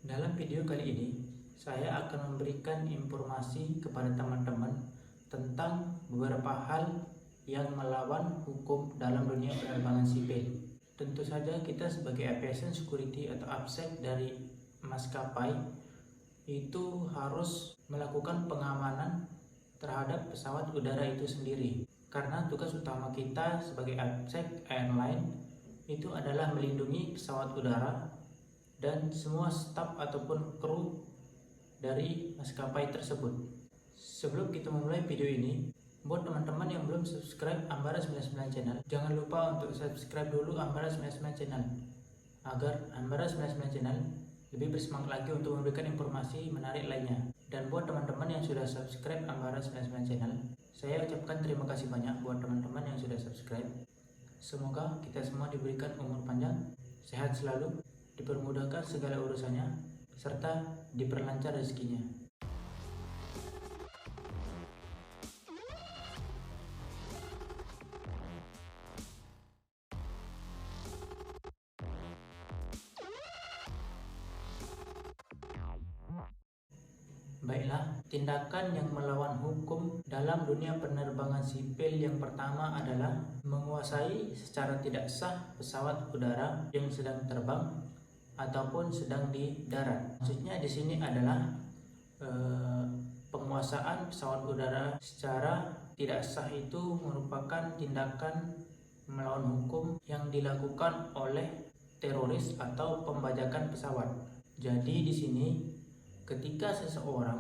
Dalam video kali ini, saya akan memberikan informasi kepada teman-teman tentang beberapa hal yang melawan hukum dalam dunia penerbangan sipil. Tentu saja kita sebagai aviation security atau AFSEC dari maskapai itu harus melakukan pengamanan terhadap pesawat udara itu sendiri. Karena tugas utama kita sebagai AFSEC airline itu adalah melindungi pesawat udara dan semua staf ataupun kru dari maskapai tersebut. Sebelum kita memulai video ini, buat teman-teman yang belum subscribe Ambara 99 Channel, jangan lupa untuk subscribe dulu Ambara 99 Channel agar Ambara 99 Channel lebih bersemangat lagi untuk memberikan informasi menarik lainnya. Dan buat teman-teman yang sudah subscribe Ambara 99 Channel, saya ucapkan terima kasih banyak buat teman-teman yang sudah subscribe. Semoga kita semua diberikan umur panjang, sehat selalu, dipermudahkan segala urusannya, serta diperlancar rezekinya. Baiklah, tindakan yang melawan hukum dalam dunia penerbangan sipil yang pertama adalah menguasai secara tidak sah pesawat udara yang sedang terbang ataupun sedang di darat. Maksudnya di sini adalah penguasaan pesawat udara secara tidak sah itu merupakan tindakan melawan hukum yang dilakukan oleh teroris atau pembajakan pesawat. Jadi di sini ketika seseorang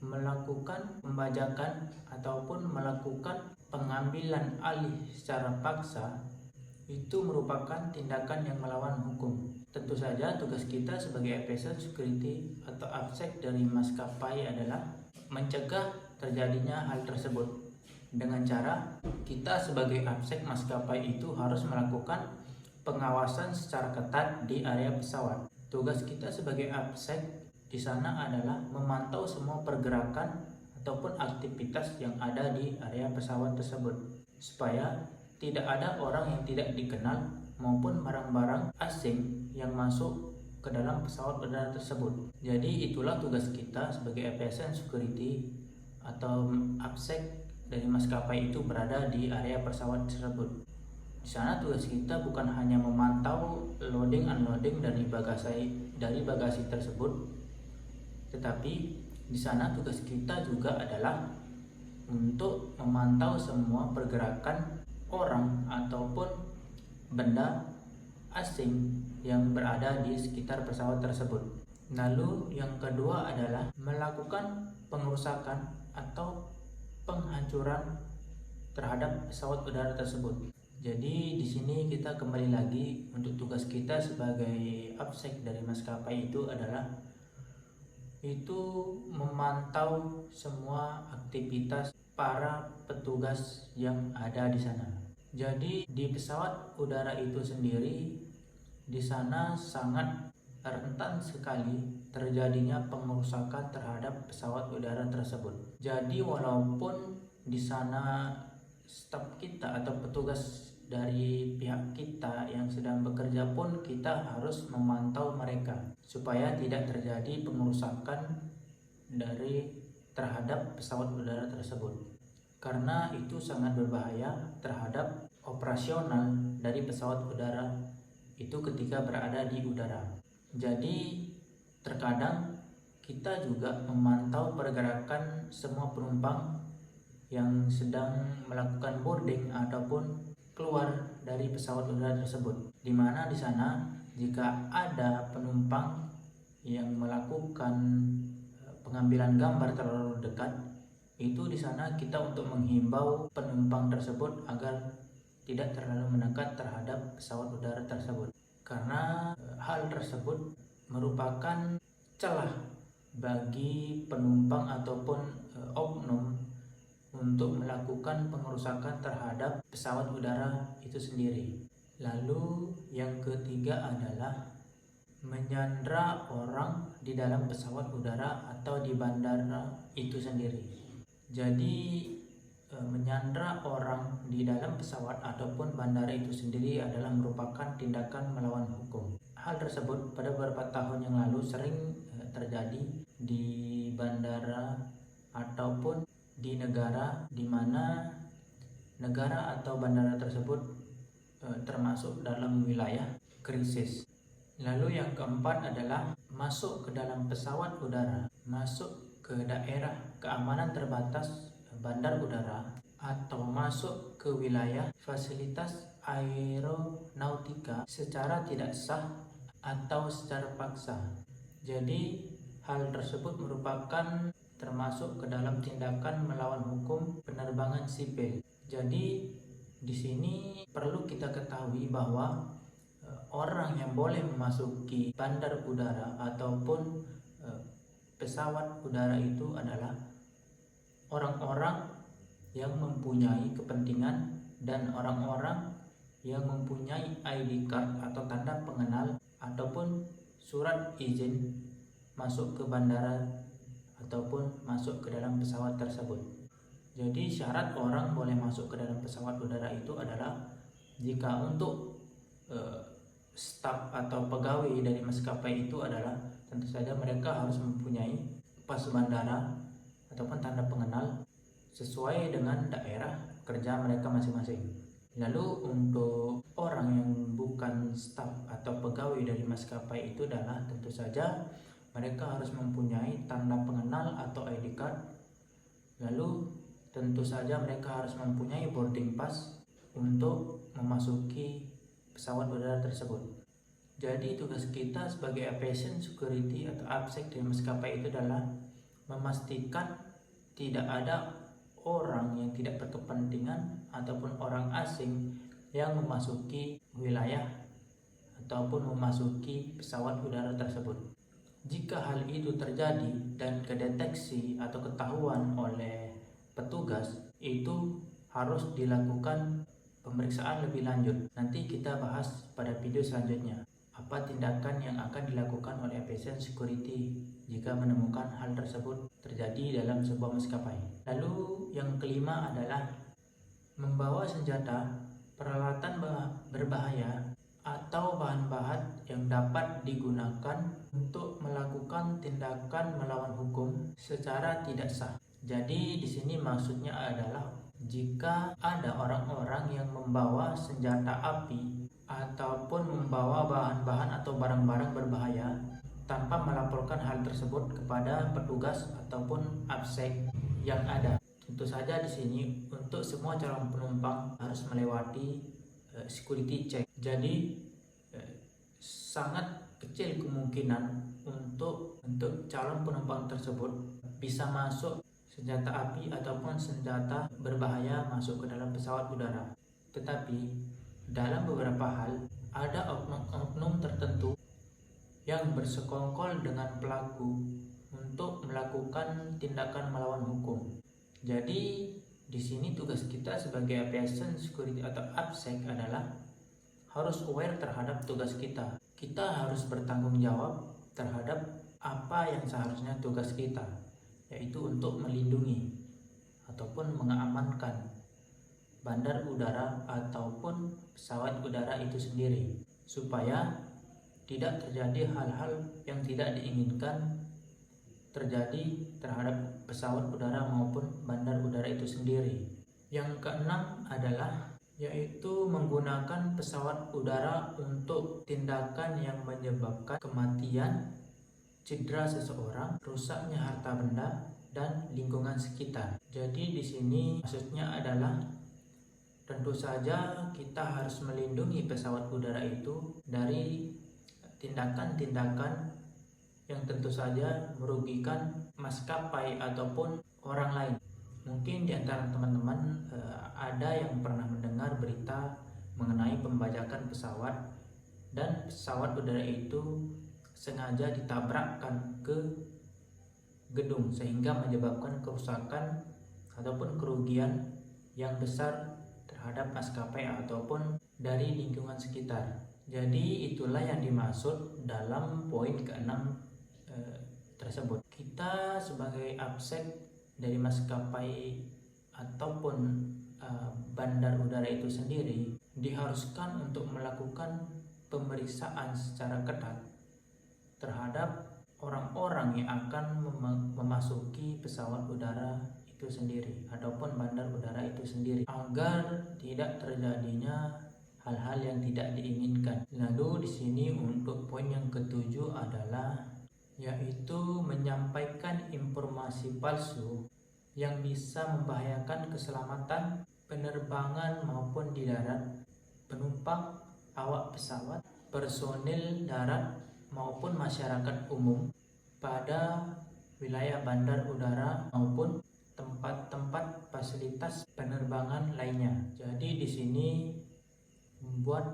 melakukan pembajakan ataupun melakukan pengambilan alih secara paksa, itu merupakan tindakan yang melawan hukum. Tentu saja tugas kita sebagai aviation security atau AFSEC dari maskapai adalah mencegah terjadinya hal tersebut dengan cara kita sebagai AFSEC maskapai itu harus melakukan pengawasan secara ketat di area pesawat. Tugas kita sebagai AFSEC di sana adalah memantau semua pergerakan ataupun aktivitas yang ada di area pesawat tersebut supaya tidak ada orang yang tidak dikenal maupun barang-barang asing yang masuk ke dalam pesawat udara tersebut. Jadi itulah tugas kita sebagai aviation security atau AFSEC dari maskapai itu berada di area pesawat tersebut. Di sana tugas kita bukan hanya memantau loading unloading dari bagasi tersebut, tetapi di sana tugas kita juga adalah untuk memantau semua pergerakan orang ataupun benda asing yang berada di sekitar pesawat tersebut. Lalu yang kedua adalah melakukan pengerusakan atau penghancuran terhadap pesawat udara tersebut. Jadi di sini kita kembali lagi untuk tugas kita sebagai AFSEC dari maskapai itu adalah memantau semua aktivitas para petugas yang ada di sana. Jadi di pesawat udara itu sendiri di sana sangat rentan sekali terjadinya pengerusakan terhadap pesawat udara tersebut. Jadi walaupun di sana staf kita atau petugas dari pihak kita yang sedang bekerja pun kita harus memantau mereka supaya tidak terjadi pengerusakan terhadap pesawat udara tersebut, karena itu sangat berbahaya terhadap operasional dari pesawat udara itu ketika berada di udara. Jadi terkadang kita juga memantau pergerakan semua penumpang yang sedang melakukan boarding ataupun keluar dari pesawat udara tersebut, di mana di sana jika ada penumpang yang melakukan pengambilan gambar terlalu dekat, itu di sana kita untuk menghimbau penumpang tersebut agar tidak terlalu mendekat terhadap pesawat udara tersebut, karena hal tersebut merupakan celah bagi penumpang ataupun oknum untuk melakukan pengerusakan terhadap pesawat udara itu sendiri. Lalu yang ketiga adalah menyandra orang di dalam pesawat udara atau di bandara itu sendiri. Jadi menyandra orang di dalam pesawat ataupun bandara itu sendiri adalah merupakan tindakan melawan hukum. Hal tersebut pada beberapa tahun yang lalu sering terjadi di bandara ataupun di negara di mana negara atau bandara tersebut termasuk dalam wilayah krisis. Lalu yang keempat adalah masuk ke dalam pesawat udara, masuk ke daerah keamanan terbatas bandar udara, atau masuk ke wilayah fasilitas aeronautika secara tidak sah atau secara paksa. Jadi hal tersebut merupakan termasuk ke dalam tindakan melawan hukum penerbangan sipil. Jadi di sini perlu kita ketahui bahwa orang yang boleh memasuki bandar udara ataupun pesawat udara itu adalah orang-orang yang mempunyai kepentingan dan orang-orang yang mempunyai ID card atau tanda pengenal ataupun surat izin masuk ke bandara ataupun masuk ke dalam pesawat tersebut. Jadi syarat orang boleh masuk ke dalam pesawat udara itu adalah jika untuk staf atau pegawai dari maskapai itu adalah tentu saja mereka harus mempunyai pas bandara ataupun tanda pengenal sesuai dengan daerah kerja mereka masing-masing. Lalu untuk orang yang bukan staf atau pegawai dari maskapai itu adalah tentu saja mereka harus mempunyai tanda pengenal atau ID card. Lalu tentu saja mereka harus mempunyai boarding pass untuk memasuki pesawat udara tersebut. Jadi tugas kita sebagai aviation security atau APSEC di maskapai itu adalah memastikan tidak ada orang yang tidak berkepentingan ataupun orang asing yang memasuki wilayah ataupun memasuki pesawat udara tersebut. Jika hal itu terjadi dan kedeteksi atau ketahuan oleh petugas, itu harus dilakukan pemeriksaan lebih lanjut. Nanti kita bahas pada video selanjutnya apa tindakan yang akan dilakukan oleh aviation security jika menemukan hal tersebut terjadi dalam sebuah maskapai. Lalu yang kelima adalah membawa senjata, peralatan berbahaya, atau bahan-bahan yang dapat digunakan untuk melakukan tindakan melawan hukum secara tidak sah. Jadi di sini maksudnya adalah jika ada orang-orang yang membawa senjata api ataupun membawa bahan-bahan atau barang-barang berbahaya tanpa melaporkan hal tersebut kepada petugas ataupun APSEC yang ada. Tentu saja di sini untuk semua calon penumpang harus melewati security check. Jadi sangat kecil kemungkinan untuk calon penumpang tersebut bisa masuk senjata api ataupun senjata berbahaya masuk ke dalam pesawat udara. Tetapi dalam beberapa hal ada oknum-oknum tertentu yang bersekongkol dengan pelaku untuk melakukan tindakan melawan hukum. Jadi di sini tugas kita sebagai aviation security atau APSEC adalah harus aware terhadap tugas kita. Kita harus bertanggung jawab terhadap apa yang seharusnya tugas kita, yaitu untuk melindungi ataupun mengamankan bandar udara ataupun pesawat udara itu sendiri supaya tidak terjadi hal-hal yang tidak diinginkan terjadi terhadap pesawat udara maupun bandar udara itu sendiri. Yang keenam adalah yaitu menggunakan pesawat udara untuk tindakan yang menyebabkan kematian, cedera seseorang, rusaknya harta benda dan lingkungan sekitar. Jadi di sini maksudnya adalah tentu saja kita harus melindungi pesawat udara itu dari tindakan-tindakan yang tentu saja merugikan maskapai ataupun orang lain. Mungkin di antara teman-teman ada yang pernah mendengar berita mengenai pembajakan pesawat dan pesawat udara itu sengaja ditabrakkan ke gedung sehingga menyebabkan kerusakan ataupun kerugian yang besar terhadap maskapai ataupun dari lingkungan sekitar. Jadi itulah yang dimaksud dalam poin ke-6 tersebut. Kita sebagai APSEC dari maskapai ataupun bandar udara itu sendiri diharuskan untuk melakukan pemeriksaan secara ketat terhadap orang-orang yang akan memasuki pesawat udara itu sendiri ataupun bandar udara itu sendiri, agar tidak terjadinya hal-hal yang tidak diinginkan. Lalu di sini untuk poin yang ketujuh adalah yaitu menyampaikan informasi palsu yang bisa membahayakan keselamatan penerbangan maupun di darat, penumpang, awak pesawat, personil darat maupun masyarakat umum pada wilayah bandar udara maupun tempat-tempat fasilitas penerbangan lainnya. Jadi di sini membuat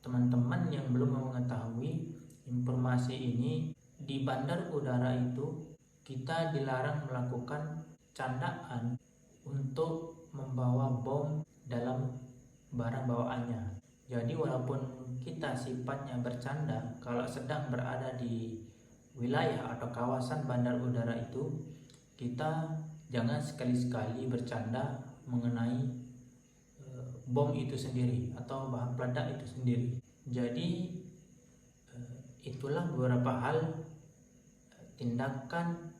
teman-teman yang belum mengetahui informasi ini, di bandar udara itu kita dilarang melakukan candaan untuk membawa bom dalam barang bawaannya. Jadi walaupun kita sifatnya bercanda, kalau sedang berada di wilayah atau kawasan bandar udara itu, kita jangan sekali-sekali bercanda mengenai bom itu sendiri atau bahan peledak itu sendiri. Jadi itulah beberapa hal tindakan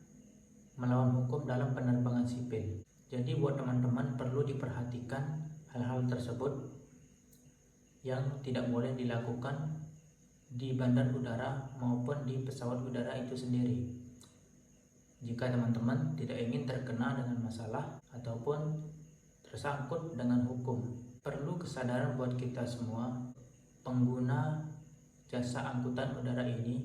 melawan hukum dalam penerbangan sipil. Jadi buat teman-teman perlu diperhatikan hal-hal tersebut yang tidak boleh dilakukan di bandar udara maupun di pesawat udara itu sendiri. Jika teman-teman tidak ingin terkena dengan masalah ataupun tersangkut dengan hukum, perlu kesadaran buat kita semua pengguna jasa angkutan udara ini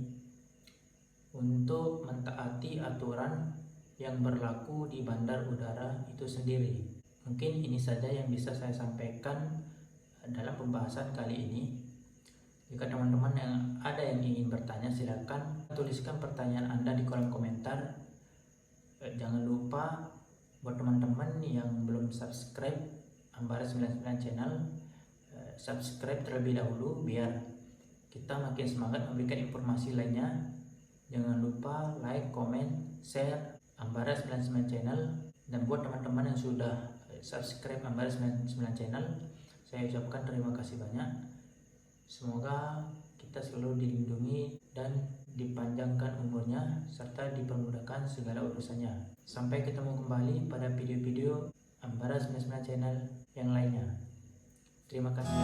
untuk mentaati aturan yang berlaku di bandar udara itu sendiri. Mungkin ini saja yang bisa saya sampaikan dalam pembahasan kali ini. Jika teman-teman yang ingin bertanya, silakan tuliskan pertanyaan Anda di kolom komentar. Jangan lupa buat teman-teman yang belum subscribe Ambara 99 channel, subscribe terlebih dahulu biar kita makin semangat memberikan informasi lainnya. Jangan lupa like, comment, share Ambara 99 channel. Dan buat teman-teman yang sudah subscribe Ambara 99 channel, saya ucapkan terima kasih banyak. Semoga kita selalu dilindungi dan dipanjangkan umurnya serta dipermudahkan segala urusannya. Sampai ketemu kembali pada video-video Ambara 99 channel yang lainnya. Terima kasih.